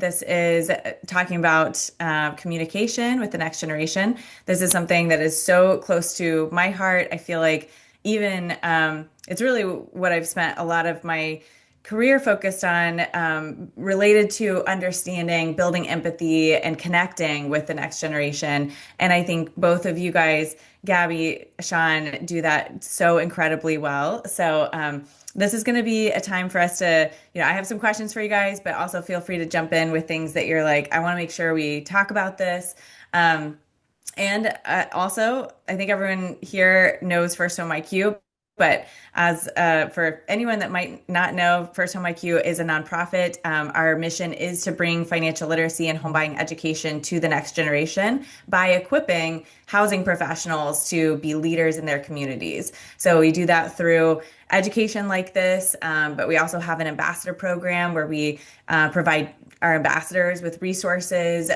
This is talking about communication with the next generation. This is something that is so close to my heart. I feel like even it's really what I've spent a lot of my career focused on, related to understanding, building empathy, and connecting with the next generation. And I think both of you guys, Gabby, Sean, do that so incredibly well. So this is going to be a time for us to, I have some questions for you guys, but also feel free to jump in with things that you're like, I want to make sure we talk about this. And also, I think everyone here knows First Home IQ, but as for anyone that might not know, First Home IQ is a nonprofit. Our mission is to bring financial literacy and home buying education to the next generation by equipping housing professionals to be leaders in their communities. So we do that through education like this, but we also have an ambassador program where we provide our ambassadors with resources,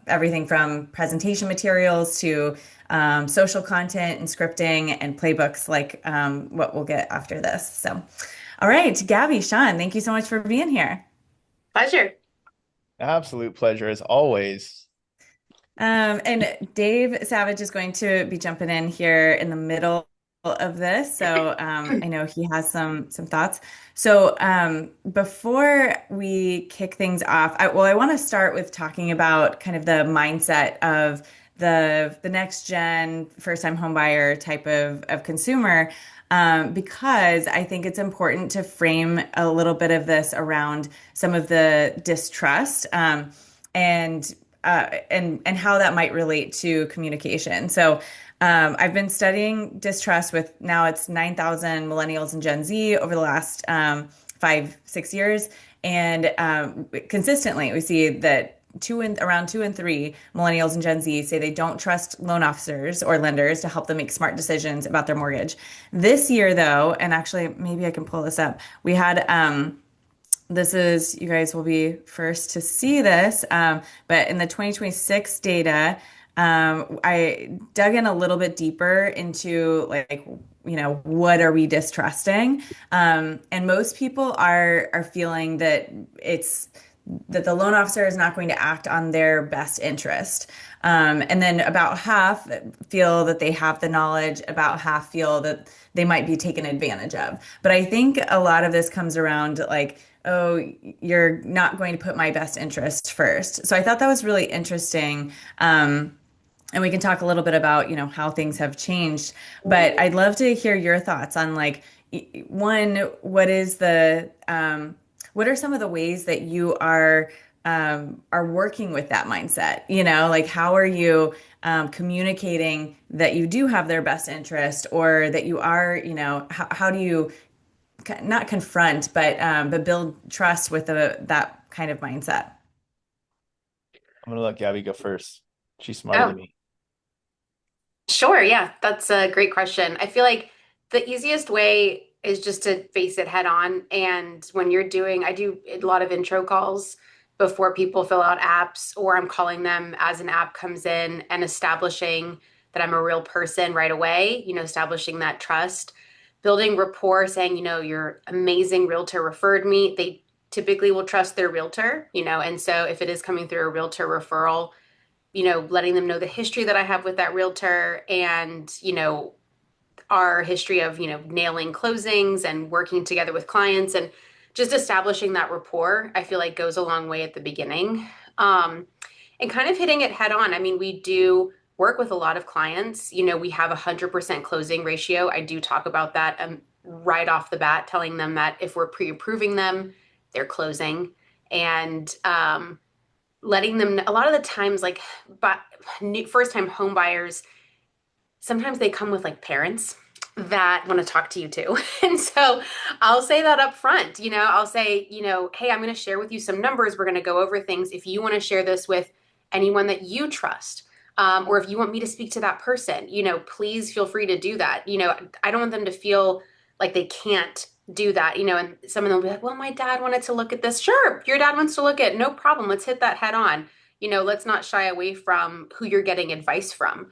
everything from presentation materials to social content and scripting and playbooks like what we'll get after this. So, all right, Gabby, Sean, thank you so much for being here. Pleasure. Absolute pleasure as always. And Dave Savage is going to be jumping in here in the middle of this. So I know he has some thoughts. So before we kick things off, I want to start with talking about kind of the mindset of the next gen first time home buyer type of consumer. Because I think it's important to frame a little bit of this around some of the distrust, and and how that might relate to communication. So I've been studying distrust with now it's 9,000 millennials and Gen Z over the last 5, 6 years. And consistently, we see that around 2 and 3 millennials and Gen Z say they don't trust loan officers or lenders to help them make smart decisions about their mortgage. This year, though, and actually maybe I can pull this up, we had this is, you guys will be first to see this, but in the 2026 data, I dug in a little bit deeper into like, what are we distrusting? And most people are feeling that that the loan officer is not going to act on their best interest. And then about half feel that they have the knowledge, about half feel that they might be taken advantage of. But I think a lot of this comes around like, oh, you're not going to put my best interest first. So I thought that was really interesting. And we can talk a little bit about, how things have changed. But I'd love to hear your thoughts on like, one, what are some of the ways that you are working with that mindset? Like how are you communicating that you do have their best interest, or that you are, how do you not confront, but build trust with that kind of mindset? I'm gonna let Gabby go first. She's smarter than Oh, me. sure. Yeah, that's a great question. I feel like the easiest way is just to face it head on. And when I do a lot of intro calls before people fill out apps, or I'm calling them as an app comes in and establishing that I'm a real person right away, establishing that trust, building rapport, saying, your amazing realtor referred me. They typically will trust their realtor, and so if it is coming through a realtor referral, letting them know the history that I have with that realtor, and, our history of, nailing closings and working together with clients, and just establishing that rapport, I feel like goes a long way at the beginning. And kind of hitting it head on. I mean, we do work with a lot of clients. We have 100% closing ratio. I do talk about that right off the bat, telling them that if we're pre-approving them, they're closing. And letting them, a lot of the times, like, but first time home buyers, sometimes they come with like parents that want to talk to you too. And so I'll say that up front. I'll say, hey, I'm going to share with you some numbers. We're going to go over things. If you want to share this with anyone that you trust, or if you want me to speak to that person, please feel free to do that. I don't want them to feel like they can't do that, and some of them will be like, well, my dad wanted to look at this. Sure, your dad wants to look at it. No problem. Let's hit that head on. Let's not shy away from who you're getting advice from,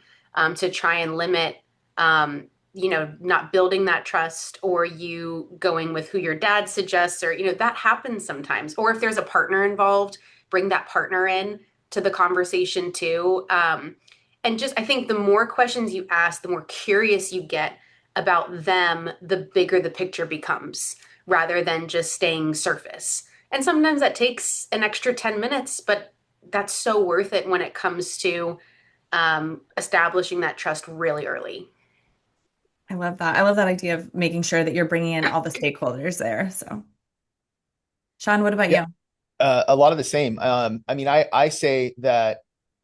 to try and limit, not building that trust, or you going with who your dad suggests, or, that happens sometimes. Or if there's a partner involved, bring that partner in to the conversation too. And just, I think the more questions you ask, the more curious you get about them, the bigger the picture becomes rather than just staying surface. And sometimes that takes an extra 10 minutes, but that's so worth it when it comes to establishing that trust really early. I love that. I love that idea of making sure that you're bringing in all the stakeholders there. So, Sean, what about Yeah, you? a lot of the same. I mean, I say that.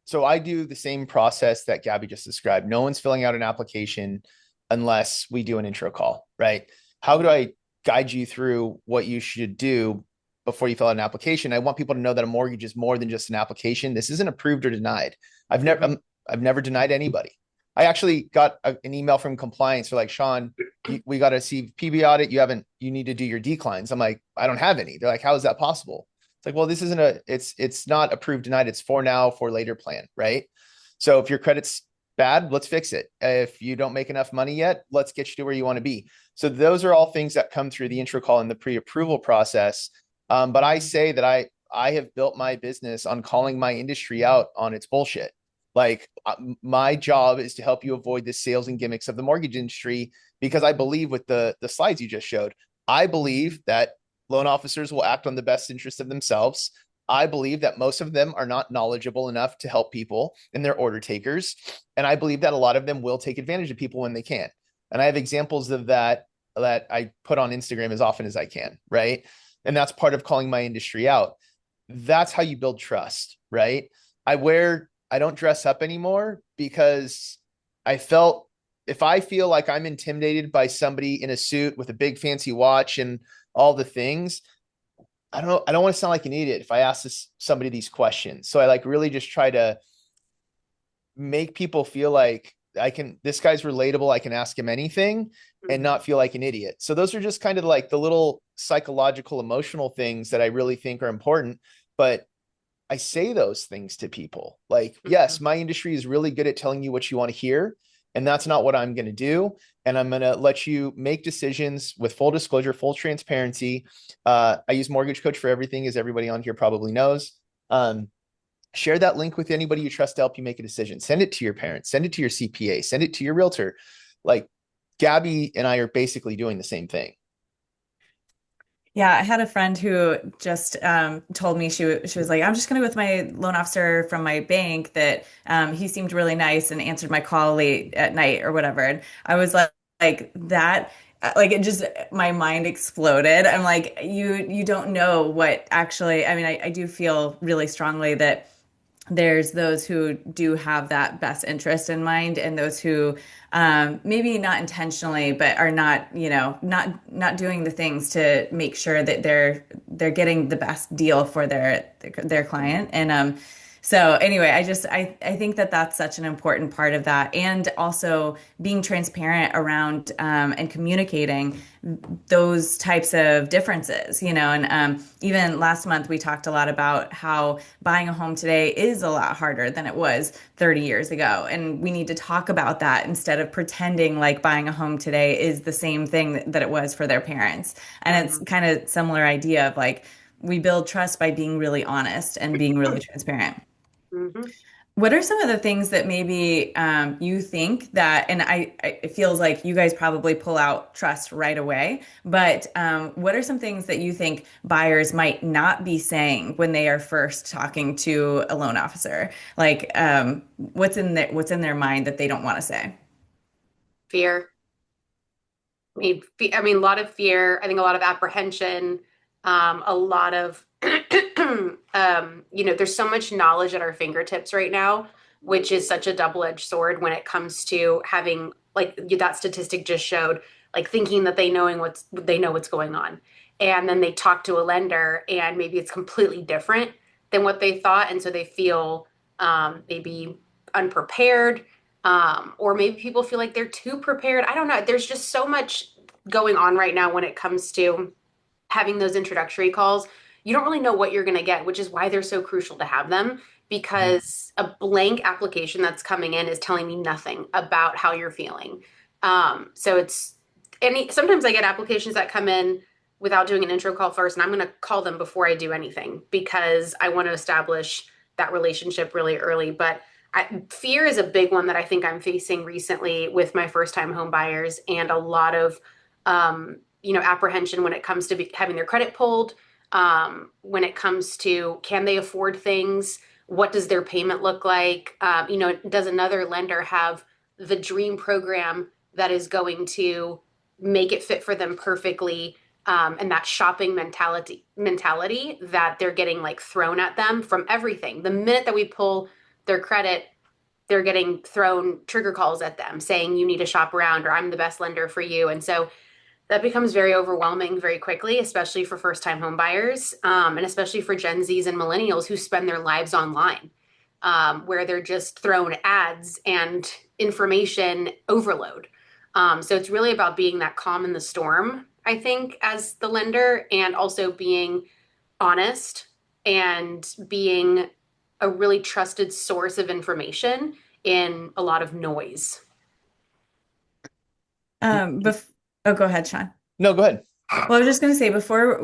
So I do the same process that Gabby just described. No one's filling out an application unless we do an intro call, right? How do I guide you through what you should do before you fill out an application? I want people to know that a mortgage is more than just an application. This isn't approved or denied. I've never, Mhm. I've never denied anybody. I actually got an email from compliance. They're like, Sean, we got a CPB audit. You need to do your declines. I'm like, I don't have any. They're like, how is that possible? It's like, well, this isn't it's not approved, denied. It's for now, for later plan, right? So if your credit's bad, let's fix it. If you don't make enough money yet, let's get you to where you want to be. So those are all things that come through the intro call and the pre-approval process. But I say that I have built my business on calling my industry out on its bullshit. Like my job is to help you avoid the sales and gimmicks of the mortgage industry because I believe with the slides you just showed, I believe that loan officers will act on the best interest of themselves. I believe that most of them are not knowledgeable enough to help people and they're order takers. And I believe that a lot of them will take advantage of people when they can. And I have examples of that I put on Instagram as often as I can, right? And that's part of calling my industry out. That's how you build trust, right? I don't dress up anymore because I felt if I feel like I'm intimidated by somebody in a suit with a big fancy watch and all the things, I don't want to sound like an idiot if I ask somebody these questions. So I like really just try to make people feel like this guy's relatable. I can ask him anything and Mhm. not feel like an idiot. So those are just kind of like the little psychological, emotional things that I really think are important. But I say those things to people. Like, yes, Mhm. my industry is really good at telling you what you want to hear. And that's not what I'm going to do. And I'm going to let you make decisions with full disclosure, full transparency. I use Mortgage Coach for everything, as everybody on here probably knows. Share that link with anybody you trust to help you make a decision. Send it to your parents, send it to your CPA, send it to your realtor. Like Gabby and I are basically doing the same thing. Yeah, I had a friend who just told me she was like, I'm just going to go with my loan officer from my bank that he seemed really nice and answered my call late at night or whatever. And I was like that, like it just my mind exploded. I'm like, you don't know what actually. I mean, I do feel really strongly that there's those who do have that best interest in mind and those who maybe not intentionally but are not not doing the things to make sure that they're getting the best deal for their client and so anyway I think that that's such an important part of that and also being transparent around and communicating those types of differences, and even last month we talked a lot about how buying a home today is a lot harder than it was 30 years ago. And we need to talk about that instead of pretending like buying a home today is the same thing that it was for their parents. And it's Mhm. kind of similar idea of like we build trust by being really honest and being really transparent. Mhm. What are some of the things that maybe you think that, and it feels like you guys probably pull out trust right away, but what are some things that you think buyers might not be saying when they are first talking to a loan officer? Like, what's in their mind that they don't want to say? Fear. I mean, a lot of fear. I think a lot of apprehension. A lot of, there's so much knowledge at our fingertips right now, which is such a double-edged sword when it comes to having, like that statistic just showed, like thinking that they know what's going on, and then they talk to a lender, and maybe it's completely different than what they thought, and so they feel maybe unprepared or maybe people feel like they're too prepared. I don't know. There's just so much going on right now when it comes to having those introductory calls. You don't really know what you're going to get, which is why they're so crucial to have them Mhm. because a blank application that's coming in is telling me nothing about how you're feeling. So it's sometimes I get applications that come in without doing an intro call first, and I'm going to call them before I do anything because I want to establish that relationship really early. But fear is a big one that I think I'm facing recently with my first time home buyers, and a lot of apprehension when it comes to having their credit pulled, when it comes to can they afford things, what does their payment look like, does another lender have the dream program that is going to make it fit for them perfectly, and that shopping mentality that they're getting like thrown at them from everything. The minute that we pull their credit, they're getting thrown trigger calls at them saying you need to shop around or I'm the best lender for you. And so that becomes very overwhelming very quickly, especially for first time home buyers, and especially for Gen Zs and millennials who spend their lives online, where they're just thrown ads and information overload. So it's really about being that calm in the storm, I think, as the lender, and also being honest and being a really trusted source of information in a lot of noise. Oh, go ahead, Sean. No, go ahead. Well, I was just going to say before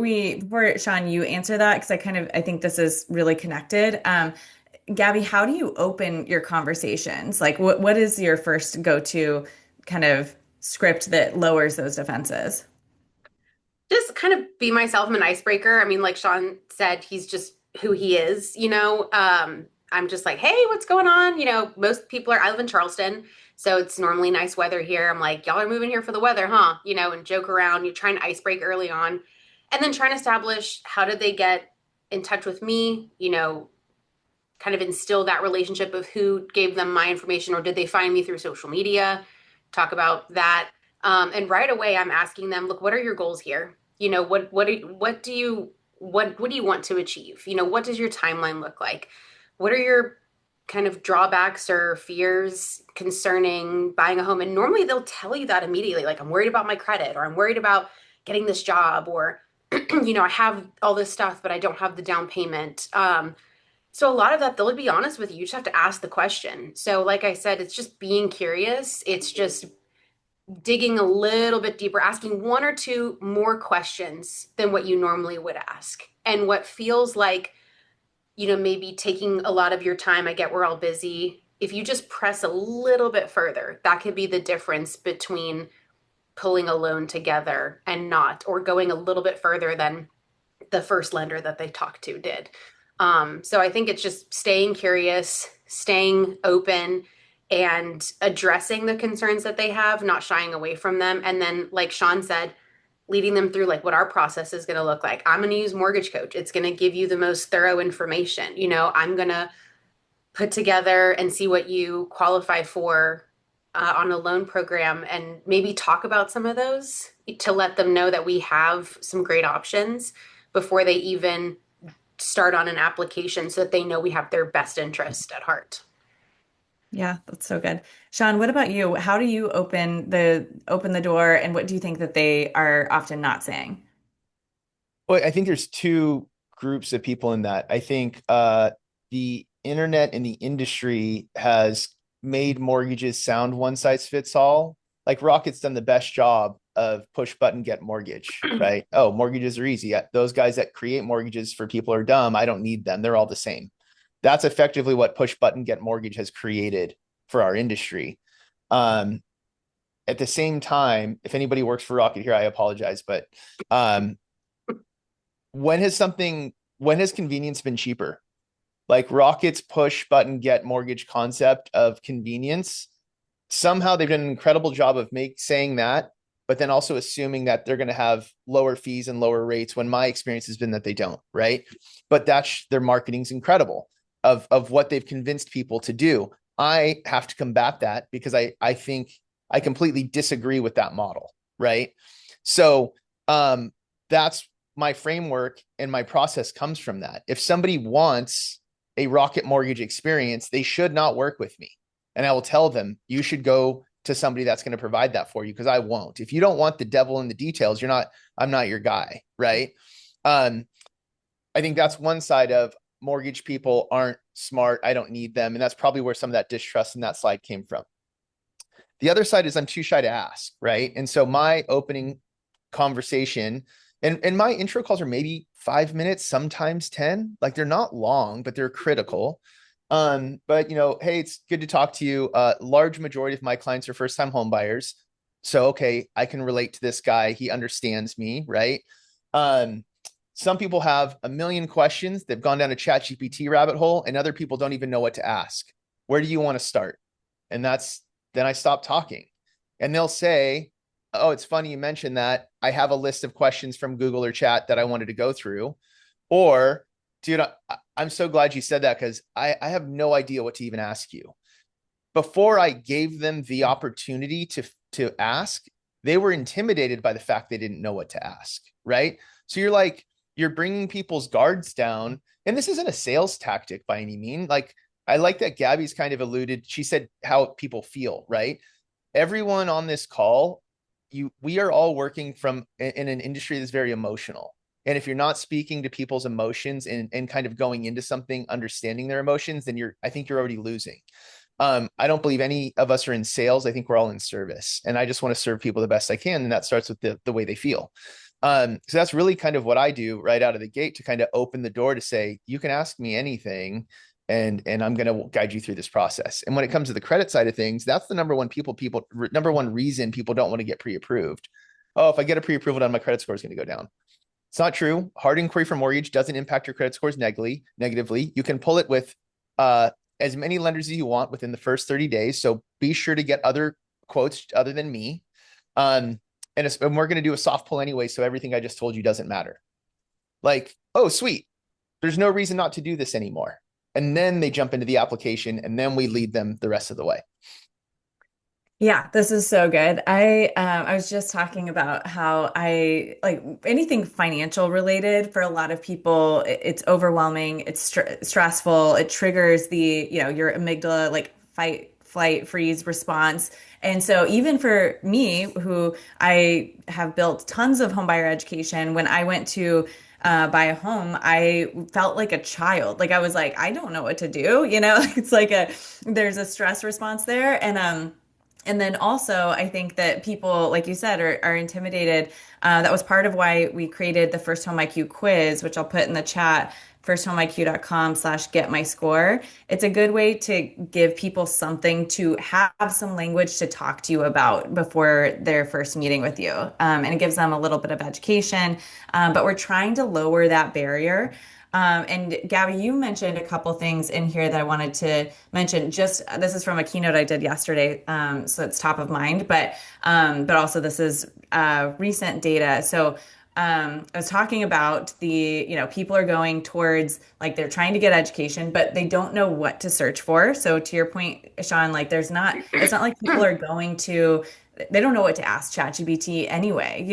Sean, you answer that, because I think this is really connected. Gabby, how do you open your conversations? Like, what is your first go-to kind of script that lowers those defenses? Just kind of be myself. I'm an icebreaker. I mean, like Sean said, he's just who he is, I'm just like, hey, what's going on? Most people I live in Charleston, so it's normally nice weather here. I'm like, y'all are moving here for the weather, huh? And joke around. You try and ice break early on, and then trying to establish how did they get in touch with me, kind of instill that relationship of who gave them my information, or did they find me through social media? Talk about that. And right away, I'm asking them, look, what are your goals here? What do you want to achieve? What does your timeline look like? What are your kind of drawbacks or fears concerning buying a home? And normally they'll tell you that immediately, like, I'm worried about my credit, or I'm worried about getting this job, or I have all this stuff, but I don't have the down payment. So a lot of that, they'll be honest with you. You just have to ask the question. So like I said, it's just being curious. It's just digging a little bit deeper, asking one or two more questions than what you normally would ask. And what feels like, maybe taking a lot of your time, I get we're all busy. If you just press a little bit further, that could be the difference between pulling a loan together and not, or going a little bit further than the first lender that they talked to did. So I think it's just staying curious, staying open, and addressing the concerns that they have, not shying away from them. And then, like Sean said, leading them through like what our process is going to look like. I'm going to use Mortgage Coach. It's going to give you the most thorough information. I'm going to put together and see what you qualify for on a loan program, and maybe talk about some of those to let them know that we have some great options before they even start on an application, so that they know we have their best interest at heart. Yeah, that's so good. Sean, what about you? How do you open the door, and what do you think that they are often not saying? Well, I think there's two groups of people in that. I think the internet and the industry has made mortgages sound one size fits all. Like Rocket's done the best job of push button get mortgage, right? Oh, mortgages are easy. Those guys that create mortgages for people are dumb. I don't need them. They're all the same. That's effectively what push button get mortgage has created for our industry. At the same time, if anybody works for Rocket here, I apologize, but when has convenience been cheaper? Like Rocket's push button get mortgage concept of convenience, somehow they've done an incredible job of saying that, but then also assuming that they're going to have lower fees and lower rates, when my experience has been that they don't, right? But that's their marketing's incredible of what they've convinced people to do. I have to combat that because I think I completely disagree with that model, right? So that's my framework, and my process comes from that. If somebody wants a Rocket Mortgage experience, they should not work with me. And I will tell them, you should go to somebody that's going to provide that for you, because I won't. If you don't want the devil in the details, I'm not your guy, right? I think that's one side of mortgage people aren't smart. I don't need them. And that's probably where some of that distrust in that slide came from. The other side is I'm too shy to ask, right? And so my opening conversation And my intro calls are maybe 5 minutes, sometimes 10. Like they're not long, but they're critical. But hey, it's good to talk to you. Large majority of my clients are first-time home buyers. So okay, I can relate to this guy. He understands me, right? Um, some people have a million questions. They've gone down a ChatGPT rabbit hole, and other people don't even know what to ask. Where do you want to start? And then I stop talking. And they'll say, oh, it's funny you mentioned that. I have a list of questions from Google or chat that I wanted to go through. Or, dude, I'm so glad you said that because I have no idea what to even ask you. Before I gave them the opportunity to ask, they were intimidated by the fact they didn't know what to ask, right? So you're bringing people's guards down, and this isn't a sales tactic by any mean. Like I like that Gabby's kind of alluded. She said how people feel, right? Everyone on this call, we are all working from in an industry that's very emotional. And if you're not speaking to people's emotions and kind of going into something, understanding their emotions, then I think you're already losing. I don't believe any of us are in sales. I think we're all in service, and I just want to serve people the best I can. And that starts with the way they feel. So that's really kind of what I do right out of the gate to kind of open the door to say, you can ask me anything, and I'm going to guide you through this process. And when it comes to the credit side of things, that's the number one reason people don't want to get pre-approved. Oh, if I get a pre-approval done, my credit score is going to go down. It's not true. Hard inquiry for mortgage doesn't impact your credit scores negatively. You can pull it with as many lenders as you want within the first 30 days. So be sure to get other quotes other than me. And we're going to do a soft pull anyway. So everything I just told you doesn't matter. Like, oh, sweet. There's no reason not to do this anymore. And then they jump into the application, and then we lead them the rest of the way. Yeah, this is so good. I was just talking about how I like anything financial related for a lot of people, it's overwhelming, it's stressful, it triggers your amygdala like fight, flight, freeze response. And so even for me, who I have built tons of homebuyer education, when I went to buy a home, I felt like a child. Like I was like, I don't know what to do, It's like there's a stress response there. And then also, I think that people, like you said, are intimidated. That was part of why we created the First Home IQ quiz, which I'll put in the chat, firsthomeIQ.com/get-my-score. It's a good way to give people something to have some language to talk to you about before their first meeting with you. And it gives them a little bit of education. But we're trying to lower that barrier. And Gabby, you mentioned a couple things in here that I wanted to mention. Just this is from a keynote I did yesterday, so it's top of mind. But also this is recent data. So I was talking about people are going towards like they're trying to get education, but they don't know what to search for. So to your point, Sean, like it's not like people are going to, they don't know what to ask ChatGPT anyway,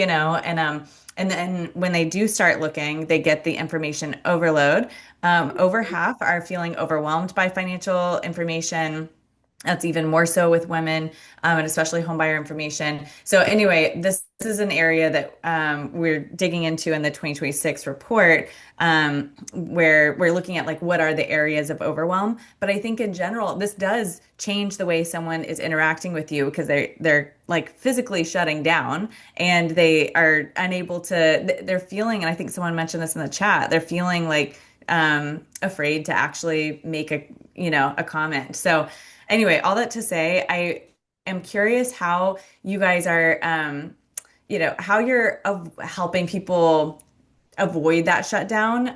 and then when they do start looking, they get the information overload. Over half are feeling overwhelmed by financial information. That's even more so with women, and especially homebuyer information. So anyway, this is an area that we're digging into in the 2026 report, where we're looking at like what are the areas of overwhelm. But I think in general, this does change the way someone is interacting with you because they're like physically shutting down and they are unable to. They're feeling, and I think someone mentioned this in the chat. They're feeling like afraid to actually make a comment. So anyway, all that to say, I am curious how you guys are, how you're helping people avoid that shutdown.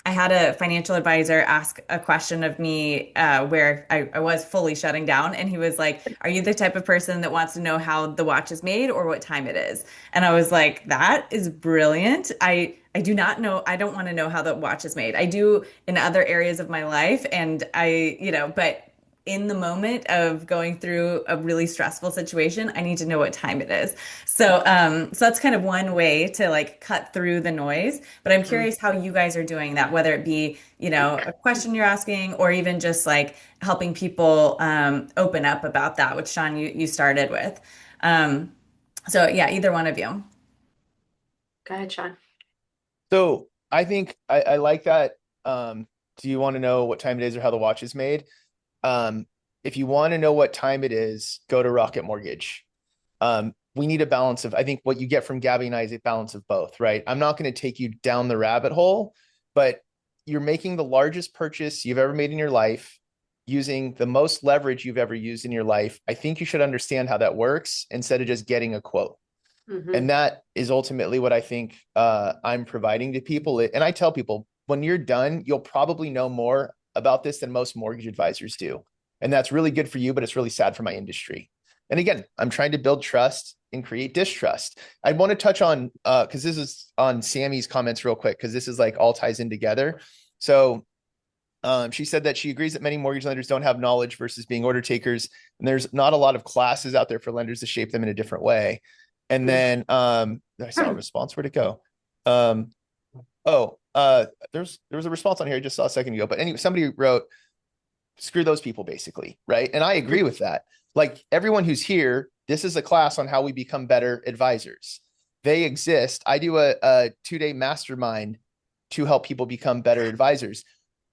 I had a financial advisor ask a question of me where I was fully shutting down, and he was like, "Are you the type of person that wants to know how the watch is made or what time it is?" And I was like, "That is brilliant. I do not know. I don't want to know how the watch is made. I do in other areas of my life, and but." In the moment of going through a really stressful situation, I need to know what time it is. So that's kind of one way to like cut through the noise. But I'm curious how you guys are doing that, whether it be, a question you're asking or even just like helping people open up about that, which Sean, you started with. So yeah, either one of you. Go ahead, Sean. So I think I like that. Do you want to know what time it is or how the watch is made? If you want to know what time it is, go to Rocket Mortgage. we need a balance of, I think what you get from Gabby and I is a balance of both, right? I'm not going to take you down the rabbit hole, but you're making the largest purchase you've ever made in your life using the most leverage you've ever used in your life. I think you should understand how that works instead of just getting a quote. Mm-hmm. And that is ultimately what I think I'm providing to people. And I tell people, when you're done, you'll probably know more about this than most mortgage advisors do. And that's really good for you, but it's really sad for my industry. And again, I'm trying to build trust and create distrust. I want to touch on, because this is on Sammy's comments real quick, because this is like all ties in together. So she said that she agrees that many mortgage lenders don't have knowledge versus being order takers. And there's not a lot of classes out there for lenders to shape them in a different way. And then I saw a response. Where'd it go? There was a response on here I just saw a second ago. But anyway, somebody wrote, screw those people, basically, right? And I agree with that. Like everyone who's here, this is a class on how we become better advisors. They exist. I do a 2-day mastermind to help people become better advisors.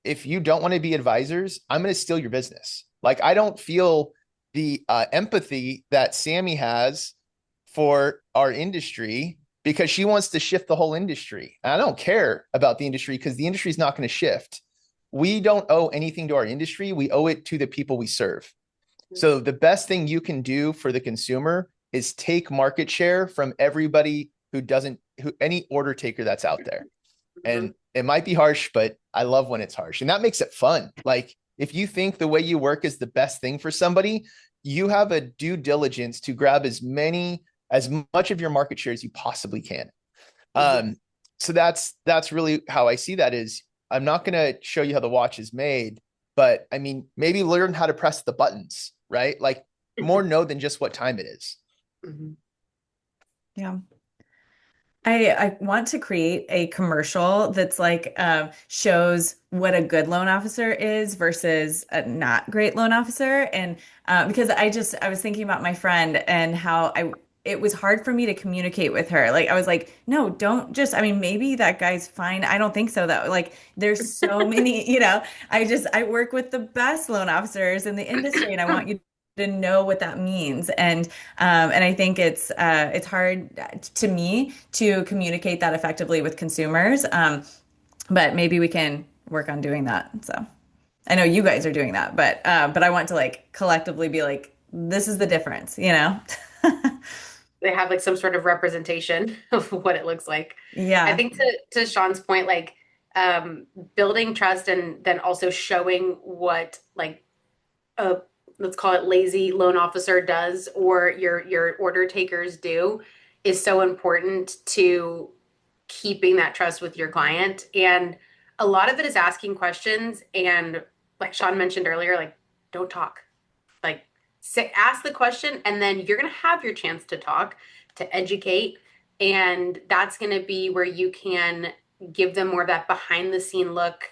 If you don't want to be advisors, I'm going to steal your business. Like I don't feel the empathy that Sammy has for our industry because she wants to shift the whole industry. And I don't care about the industry because the industry is not going to shift. We don't owe anything to our industry. We owe it to the people we serve. So the best thing you can do for the consumer is take market share from everybody any order taker that's out there. And it might be harsh, but I love when it's harsh. And that makes it fun. Like if you think the way you work is the best thing for somebody, you have a due diligence to grab as much of your market share as you possibly can. So that's really how I see that is I'm not going to show you how the watch is made, but I mean, maybe learn how to press the buttons, right? Like more know than just what time it is. Mm-hmm. Yeah. I want to create a commercial that's like shows what a good loan officer is versus a not great loan officer. And because I was thinking about my friend and how it was hard for me to communicate with her. Like I was like, no, don't just, I mean, maybe that guy's fine. I don't think so though. Like there's so many, I work with the best loan officers in the industry and I want you to know what that means. And I think it's hard to me to communicate that effectively with consumers. But maybe we can work on doing that. So I know you guys are doing that, but I want to like collectively be like, this is the difference, you know? They have like some sort of representation of what it looks like. I Yeah. think to Sean's point, like building trust and then also showing what like a let's call it lazy loan officer does or your order takers do is so important to keeping that trust with your client. And a lot of it is asking questions and like Sean mentioned earlier, like don't talk. Like ask the question and then you're going to have your chance to talk, to educate, and that's going to be where you can give them more of that behind the scene look,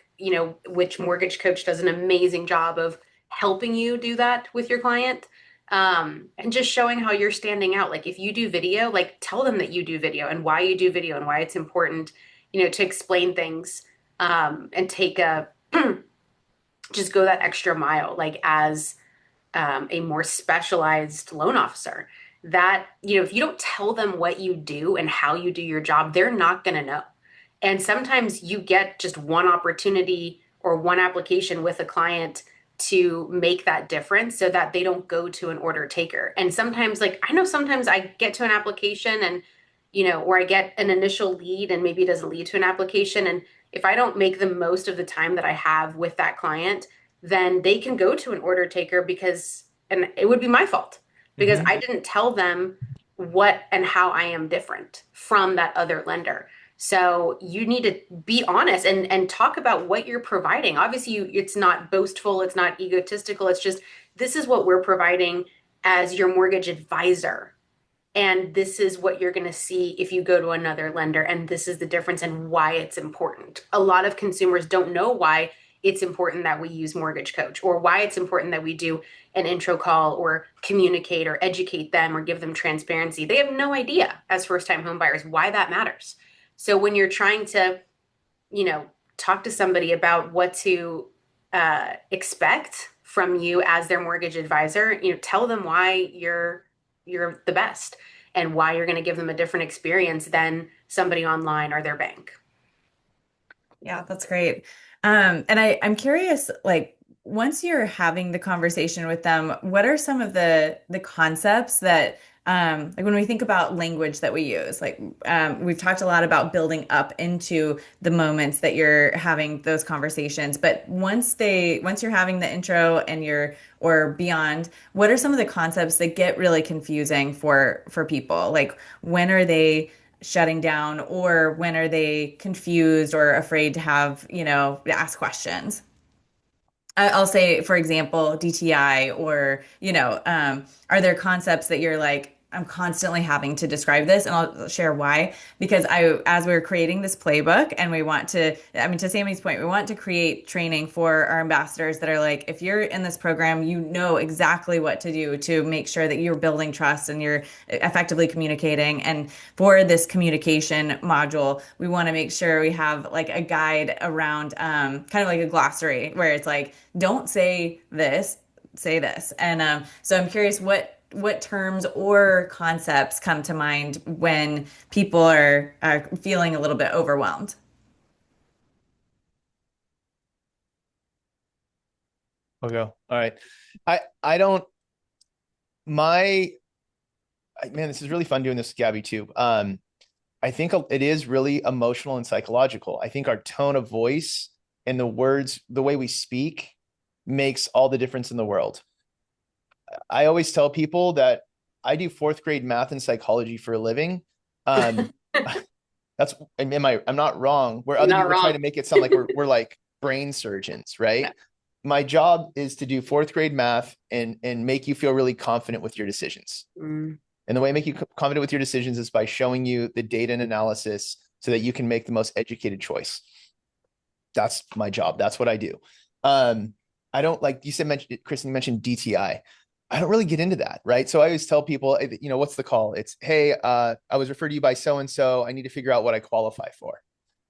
which Mortgage Coach does an amazing job of helping you do that with your client. And just showing how you're standing out. Like if you do video, like tell them that you do video and why you do video and why it's important, to explain things, and take just go that extra mile, like as a more specialized loan officer. That, if you don't tell them what you do and how you do your job, they're not going to know. And sometimes you get just one opportunity or one application with a client to make that difference so that they don't go to an order taker. And sometimes, like, I know sometimes I get to an application and, or I get an initial lead and maybe it doesn't lead to an application. And if I don't make the most of the time that I have with that client, then they can go to an order taker and it would be my fault because I didn't tell them what and how I am different from that other lender. So you need to be honest and talk about what you're providing. Obviously, it's not boastful, it's not egotistical. It's just, this is what we're providing as your mortgage advisor. And this is what you're going to see if you go to another lender. And this is the difference and why it's important. A lot of consumers don't know why it's important that we use Mortgage Coach or why it's important that we do an intro call or communicate or educate them or give them transparency. They have no idea as first-time home buyers why that matters. So when you're trying to, talk to somebody about what to expect from you as their mortgage advisor, tell them why you're the best. and why you're going to give them a different experience than somebody online or their bank. Yeah, that's great. And I'm curious, like once you're having the conversation with them, what are some of the concepts that like when we think about language that we use, like we've talked a lot about building up into the moments that you're having those conversations, but once you're having the intro and you're or beyond, what are some of the concepts that get really confusing for people? Like when are they shutting down or when are they confused or afraid to have, ask questions? I'll say, for example, DTI or, are there concepts that you're like, I'm constantly having to describe this, and I'll share why. Because as we were creating this playbook, and we want to, I mean, to Sammy's point, we want to create training for our ambassadors that are like, if you're in this program, you know exactly what to do to make sure that you're building trust and you're effectively communicating. And for this communication module, we want to make sure we have like a guide around, kind of like a glossary where it's like, don't say this, say this. And so I'm curious what terms or concepts come to mind when people are feeling a little bit overwhelmed. Okay. All right. I don't my man, this is really fun doing this with Gabby too. I think it is really emotional and psychological. I think our tone of voice and the words, the way we speak makes all the difference in the world. I always tell people that I do fourth grade math and psychology for a living. Um, that's I'm not wrong. Where You're other not people try wrong. to make it sound like we're like brain surgeons, right? My job is to do fourth grade math and make you feel really confident with your decisions. Mm. And the way I make you confident with your decisions is by showing you the data and analysis so that you can make the most educated choice. That's my job. That's what I do. I don't like you said, Kristen mentioned DTI. I don't really get into that, right? So I always tell people, what's the call? It's, hey, I was referred to you by so-and-so. I need to figure out what I qualify for.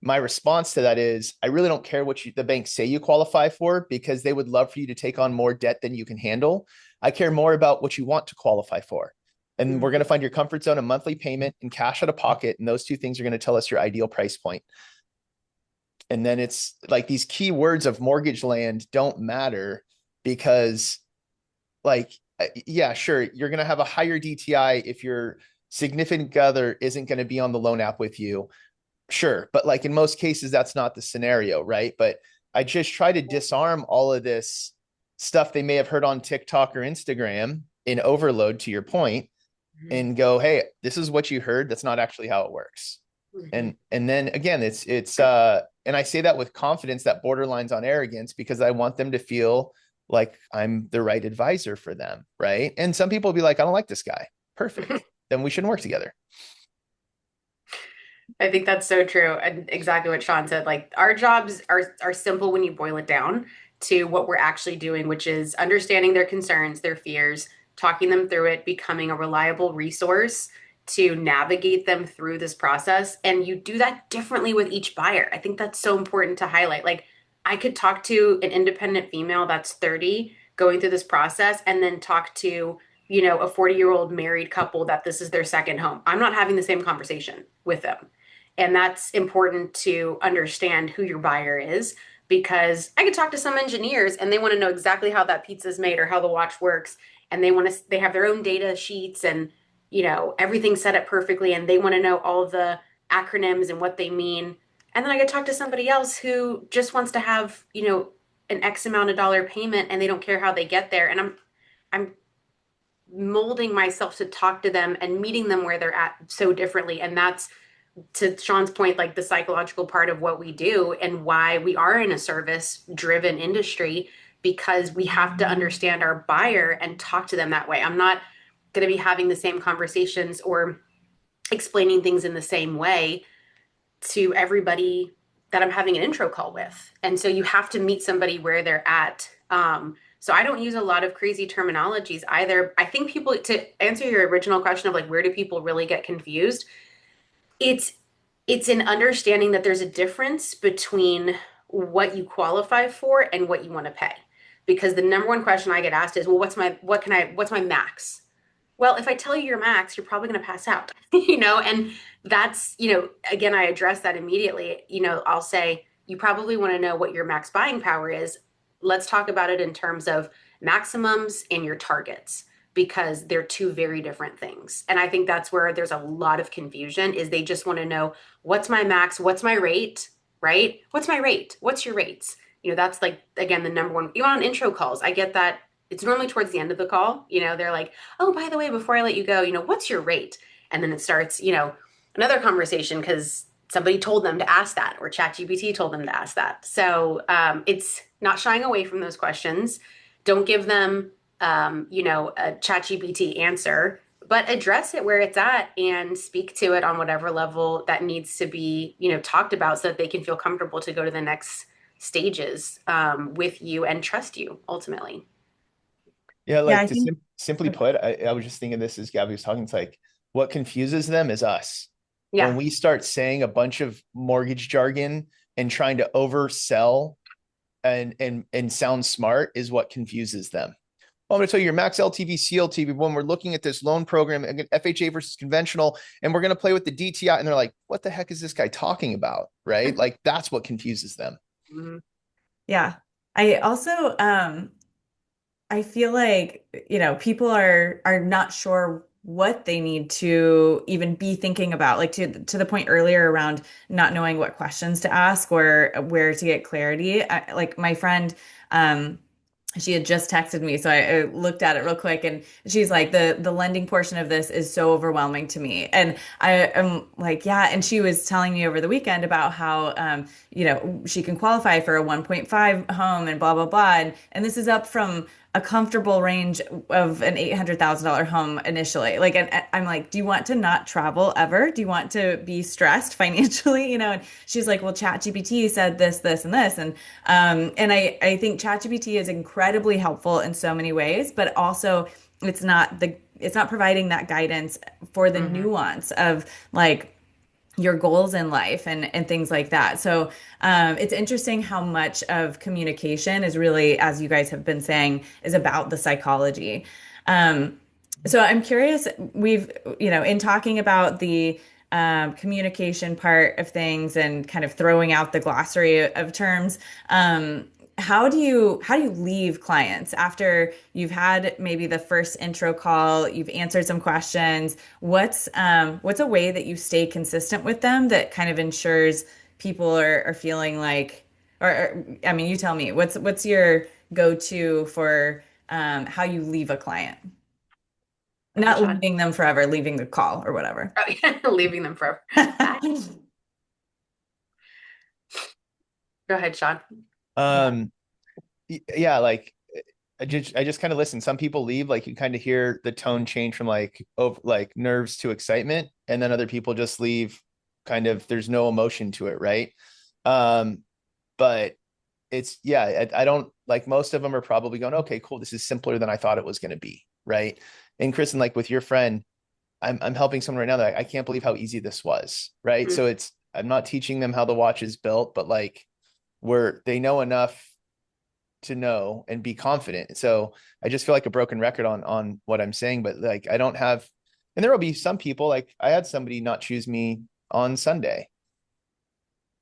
My response to that is, I really don't care what the banks say you qualify for because they would love for you to take on more debt than you can handle. I care more about what you want to qualify for. And we're going to find your comfort zone, a monthly payment, and cash out of pocket. And those two things are going to tell us your ideal price point. And then it's like these key words of mortgage land don't matter because, like, yeah, sure, you're going to have a higher DTI if your significant other isn't going to be on the loan app with you. Sure. But like in most cases, that's not the scenario, right? But I just try to disarm all of this stuff they may have heard on TikTok or Instagram in overload, to your point, and go, hey, this is what you heard. That's not actually how it works. And then again, it's and I say that with confidence that borderlines on arrogance because I want them to feel like I'm the right advisor for them, right? And some people will be like, I don't like this guy. Perfect. Then we shouldn't work together. I think that's so true. And exactly what Sean said. Like our jobs are simple when you boil it down to what we're actually doing, which is understanding their concerns, their fears, talking them through it, becoming a reliable resource to navigate them through this process. And you do that differently with each buyer. I think that's so important to highlight. Like I could talk to an independent female that's 30 going through this process and then talk to, a 40-year-old married couple that this is their second home. I'm not having the same conversation with them. And that's important to understand who your buyer is because I could talk to some engineers and they want to know exactly how that pizza is made or how the watch works. And they have their own data sheets and, everything set up perfectly. And they want to know all of the acronyms and what they mean. And then I could talk to somebody else who just wants to have, an X amount of dollar payment and they don't care how they get there. And I'm molding myself to talk to them and meeting them where they're at so differently. And that's to Sean's point, like the psychological part of what we do and why we are in a service driven industry, because we have to understand our buyer and talk to them that way. I'm not going to be having the same conversations or explaining things in the same way to everybody that I'm having an intro call with. And so you have to meet somebody where they're at. So I don't use a lot of crazy terminologies either. I think people, to answer your original question of like, where do people really get confused? It's in understanding that there's a difference between what you qualify for and what you want to pay. Because the number one question I get asked is, well, what's my max? Well, if I tell you your max, you're probably going to pass out, and that's, again, I address that immediately. I'll say, you probably want to know what your max buying power is. Let's talk about it in terms of maximums and your targets, because they're two very different things. And I think that's where there's a lot of confusion is they just want to know what's my max, what's my rate, right? What's my rate? What's your rates? That's like, again, the number one, even on intro calls, I get that it's normally towards the end of the call. They're like, oh, by the way, before I let you go, what's your rate? And then it starts, another conversation because somebody told them to ask that, or ChatGPT told them to ask that. So it's not shying away from those questions. Don't give them, a ChatGPT answer, but address it where it's at and speak to it on whatever level that needs to be, talked about so that they can feel comfortable to go to the next stages with you and trust you ultimately. Yeah, Yeah, like I to think. simply put, I was just thinking this as Gabby was talking. It's like what confuses them is us. When Yeah. we start saying a bunch of mortgage jargon and trying to oversell and sound smart is what confuses them. Well, I'm going to tell you your max LTV, CLTV, when we're looking at this loan program, FHA versus conventional, and we're going to play with the DTI. And they're like, what the heck is this guy talking about? Right? Like that's what confuses them. Mhm. Yeah. I also I feel like, people are not sure what they need to even be thinking about, like to the point earlier around not knowing what questions to ask or where to get clarity. Like my friend, she had just texted me, so I looked at it real quick, and she's like, the lending portion of this is so overwhelming to me, and I am like, yeah. And she was telling me over the weekend about how, she can qualify for a 1.5 home and blah blah blah, and this is up from a comfortable range of an $800,000 home initially. Like, and I'm like, do you want to not travel ever? Do you want to be stressed financially? And she's like, well, ChatGPT said this, this, and this. And I think ChatGPT is incredibly helpful in so many ways, but also it's not providing that guidance for the Mhm. nuance of like your goals in life and things like that. So it's interesting how much of communication is really, as you guys have been saying, is about the psychology. Um, so I'm curious, in talking about the communication part of things and kind of throwing out the glossary of terms, how do you leave clients after you've had maybe the first intro call, you've answered some questions? What's a way that you stay consistent with them that kind of ensures people are feeling like, I mean, you tell me, what's your go-to for how you leave a client? Go ahead, Not Sean. leaving them forever, leaving the call or whatever. Oh, yeah. Leaving them forever. Bye. Go ahead, Sean. Yeah. Um, yeah, like I just kind of listen. Some people leave, like you kind of hear the tone change from like like nerves to excitement, and then other people just leave kind of there's no emotion to it, right? Um, but it's yeah, I don't like most of them are probably going, okay, cool, this is simpler than I thought it was going to be, right? And Kristen, like with your friend, I'm helping someone right now that I can't believe how easy this was, right? Mhm. So it's I'm not teaching them how the watch is built, but like they know enough to know and be confident. So I just feel like a broken record on what I'm saying, but like I don't have, and there will be some people like I had somebody not choose me on Sunday.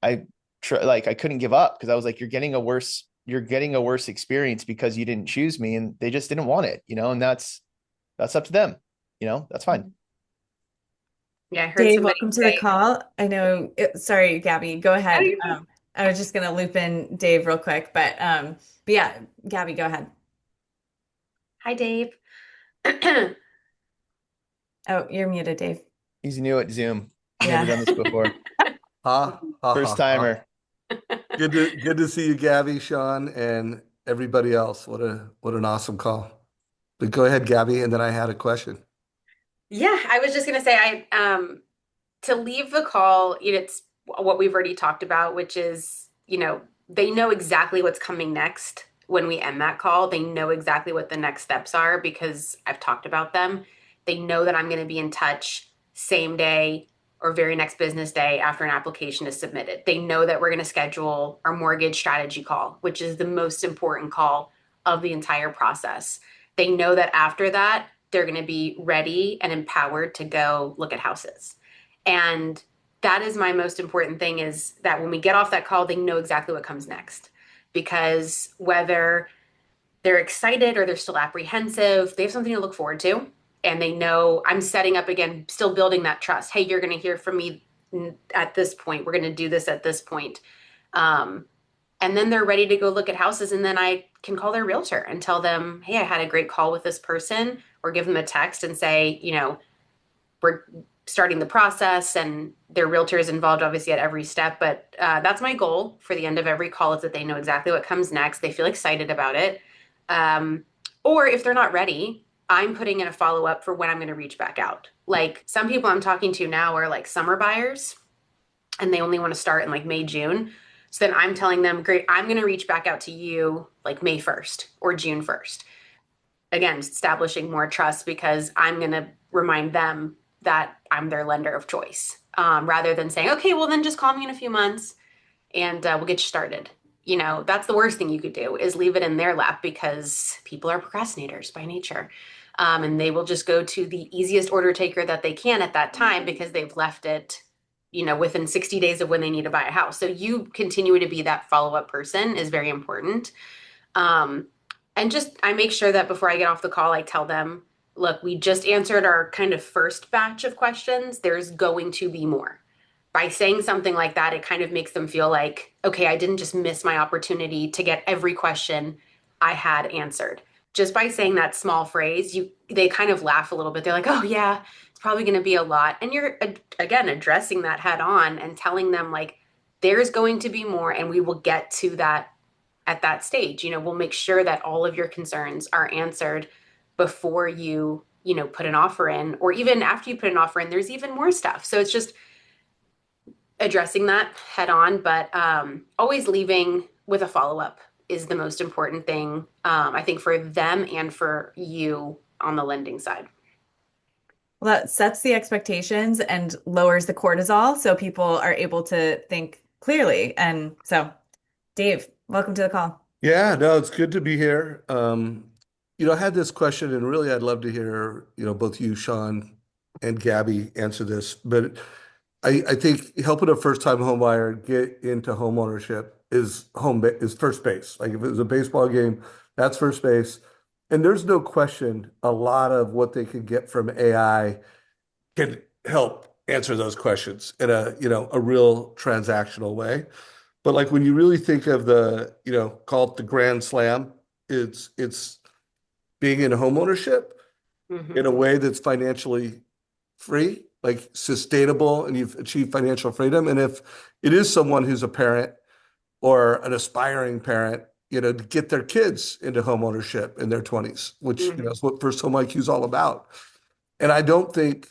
I like I couldn't give up because I was like, you're getting a worse experience because you didn't choose me, and they just didn't want it, and that's up to them, that's fine. Yeah, I heard Dave, somebody welcome to the say, call. I know, sorry, Gabby, go "Oh, ahead. you're good." I was just gonna loop in Dave real quick, but yeah, Gabby, go ahead. Hi, Dave. Hi, Oh, you're muted, Dave. He's new at Zoom. He's never done this Yeah. before. Ha ha First ha ha. timer. Good to see you, Gabby, Sean, and everybody else. What an awesome call. But go ahead, Gabby, and then I had a question. Yeah, I was just gonna say to leave the call, it's what we've already talked about, which is, they know exactly what's coming next when we end that call. They know exactly what the next steps are because I've talked about them. They know that I'm going to be in touch same day or very next business day after an application is submitted. They know that we're going to schedule our mortgage strategy call, which is the most important call of the entire process. They know that after that, they're going to be ready and empowered to go look at houses. And that is my most important thing, is that when we get off that call, they know exactly what comes next. Because whether they're excited or they're still apprehensive, they have something to look forward to. And they know I'm setting up again, still building that trust. Hey, you're going to hear from me at this point. We're going to do this at this point. Um, and then they're ready to go look at houses. And then I can call their realtor and tell them, hey, I had a great call with this person, or give them a text and say, we're starting the process, and their realtor is involved obviously at every step. But that's my goal for the end of every call, is that they know exactly what comes next. They feel excited about it. Or if they're not ready, I'm putting in a follow-up for when I'm going to reach back out. Like, some people I'm talking to now are like summer buyers, and they only want to start in like May, June. So then I'm telling them, great, I'm going to reach back out to you like May 1st or June 1st. Again, establishing more trust, because I'm going to remind them that I'm their lender of choice, rather than saying, okay, well, then just call me in a few months and we'll get you started. That's the worst thing you could do, is leave it in their lap, because people are procrastinators by nature. And they will just go to the easiest order taker that they can at that time, because they've left it, within 60 days of when they need to buy a house. So you continue to be that follow-up person is very important. And just, I make sure that before I get off the call, I tell them, look, we just answered our kind of first batch of questions. There's going to be more. By saying something like that, it kind of makes them feel like, okay, I didn't just miss my opportunity to get every question I had answered. Just by saying that small phrase, they kind of laugh a little bit. They're like, oh yeah, it's probably going to be a lot. And you're, again, addressing that head on and telling them, like, there's going to be more, and we will get to that at that stage. We'll make sure that all of your concerns are answered before you, put an offer in, or even after you put an offer in, there's even more stuff. So it's just addressing that head on, but always leaving with a follow-up is the most important thing, I think, for them and for you on the lending side. Well, that sets the expectations and lowers the cortisol so people are able to think clearly. And so, Dave, welcome to the call. Yeah, no, it's good to be here. I had this question, and really I'd love to hear, both you, Sean, and Gabby answer this. But I think helping a first-time home buyer get into home ownership is first base. Like, if it was a baseball game, that's first base. And there's no question a lot of what they can get from AI can help answer those questions in a real transactional way. But like, when you really think of the, call it the grand slam, it's being in home ownership in a way that's financially free, like sustainable, and you've achieved financial freedom. And if it is someone who's a parent or an aspiring parent, to get their kids into home ownership in their 20s, which, is what First Home IQ is all about. And I don't think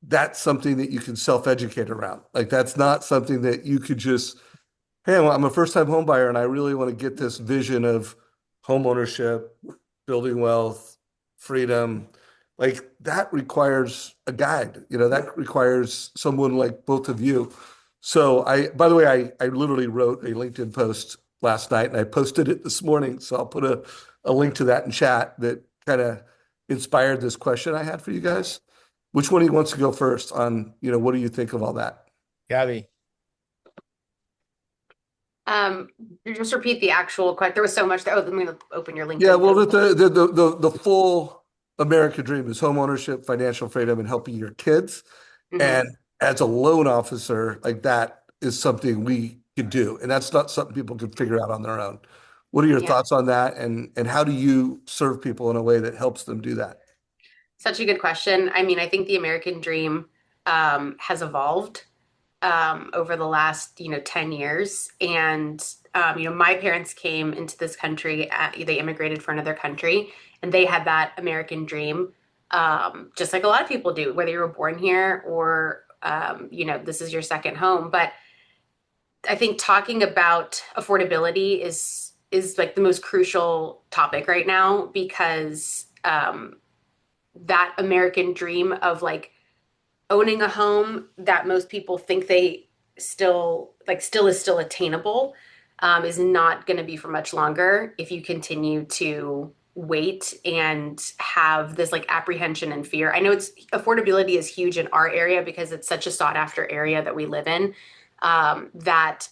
that's something that you can self-educate around. Like, that's not something that you could just, hey, well, I'm a first-time home buyer and I really want to get this vision of home ownership, building wealth, freedom. Like, that requires a guide, that requires someone like both of you. So by the way, I literally wrote a LinkedIn post last night and I posted it this morning. So I'll put a link to that in chat that kind of inspired this question I had for you guys. Which one of you wants to go first on, what do you think of all that? Gabby. Just repeat the actual question. There was so much there. Oh, let me open your LinkedIn. Yeah, well, the full American dream is home ownership, financial freedom, and helping your kids. And as a loan officer, like, that is something we could do, and that's not something people can figure out on their own. What are your thoughts on that, and how do you serve people in a way that helps them do that? Such a good question. I mean, I think the American dream has evolved over the last 10 years. And my parents came into this country, they immigrated for another country, and they had that American dream, just like a lot of people do, whether you were born here or this is your second home. But I think talking about affordability is like the most crucial topic right now, because that American dream of like owning a home that most people think they still is attainable, is not going to be for much longer if you continue to wait and have this like apprehension and fear. I know it's affordability is huge in our area because it's such a sought after area that we live in, that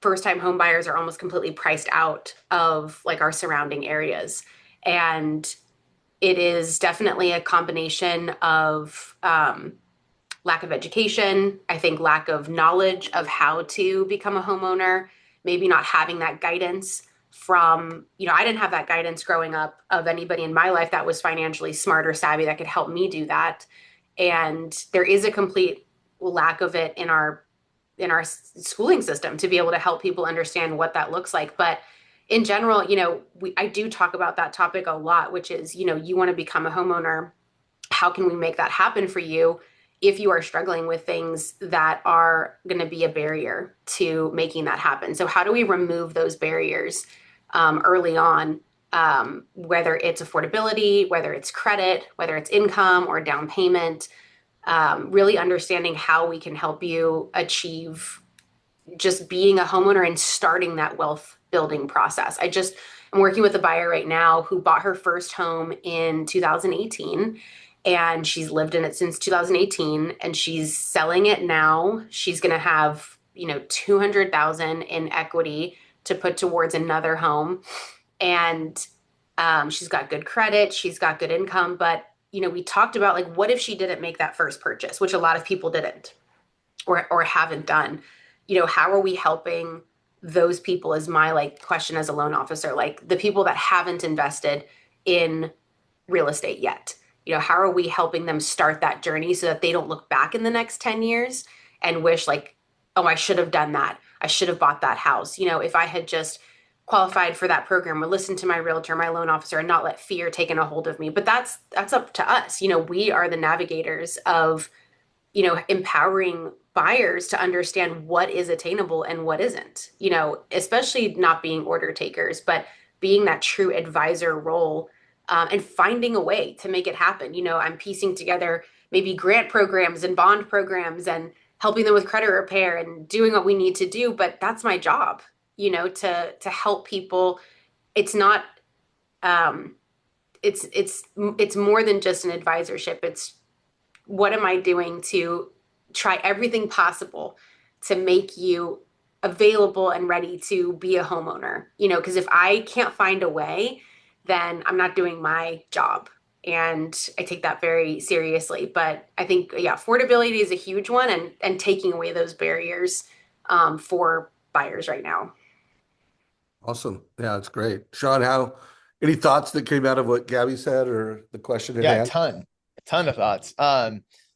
first time home buyers are almost completely priced out of like our surrounding areas. And it is definitely a combination of lack of education, I think lack of knowledge of how to become a homeowner, maybe not having that guidance from, I didn't have that guidance growing up of anybody in my life that was financially smart or savvy that could help me do that. And there is a complete lack of it in our schooling system to be able to help people understand what that looks like. But in general, I do talk about that topic a lot, which is, you want to become a homeowner. How can we make that happen for you if you are struggling with things that are going to be a barrier to making that happen? So how do we remove those barriers early on, whether it's affordability, whether it's credit, whether it's income or down payment, really understanding how we can help you achieve just being a homeowner and starting that wealth building process. I'm working with a buyer right now who bought her first home in 2018, and she's lived in it since 2018, and she's selling it now. She's going to have, 200,000 in equity to put towards another home. And she's got good credit, she's got good income, but we talked about like, what if she didn't make that first purchase, which a lot of people didn't or haven't done. How are we helping those people is my like question as a loan officer, like the people that haven't invested in real estate yet. How are we helping them start that journey so that they don't look back in the next 10 years and wish like, oh, I should have done that. I should have bought that house. If I had just qualified for that program or listened to my realtor, my loan officer, and not let fear taken a hold of me. But that's up to us. We are the navigators of, empowering buyers to understand what is attainable and what isn't, especially not being order takers, but being that true advisor role, and finding a way to make it happen. I'm piecing together maybe grant programs and bond programs and helping them with credit repair and doing what we need to do. But that's my job, to help people. It's not, it's more than just an advisorship. It's what am I doing to try everything possible to make you available and ready to be a homeowner, because if I can't find a way, then I'm not doing my job. And I take that very seriously. But I think, yeah, affordability is a huge one, and taking away those barriers for buyers right now. Awesome. Yeah, it's great. Sean, any thoughts that came out of what Gabby said or the question at Yeah, hand? a ton of thoughts.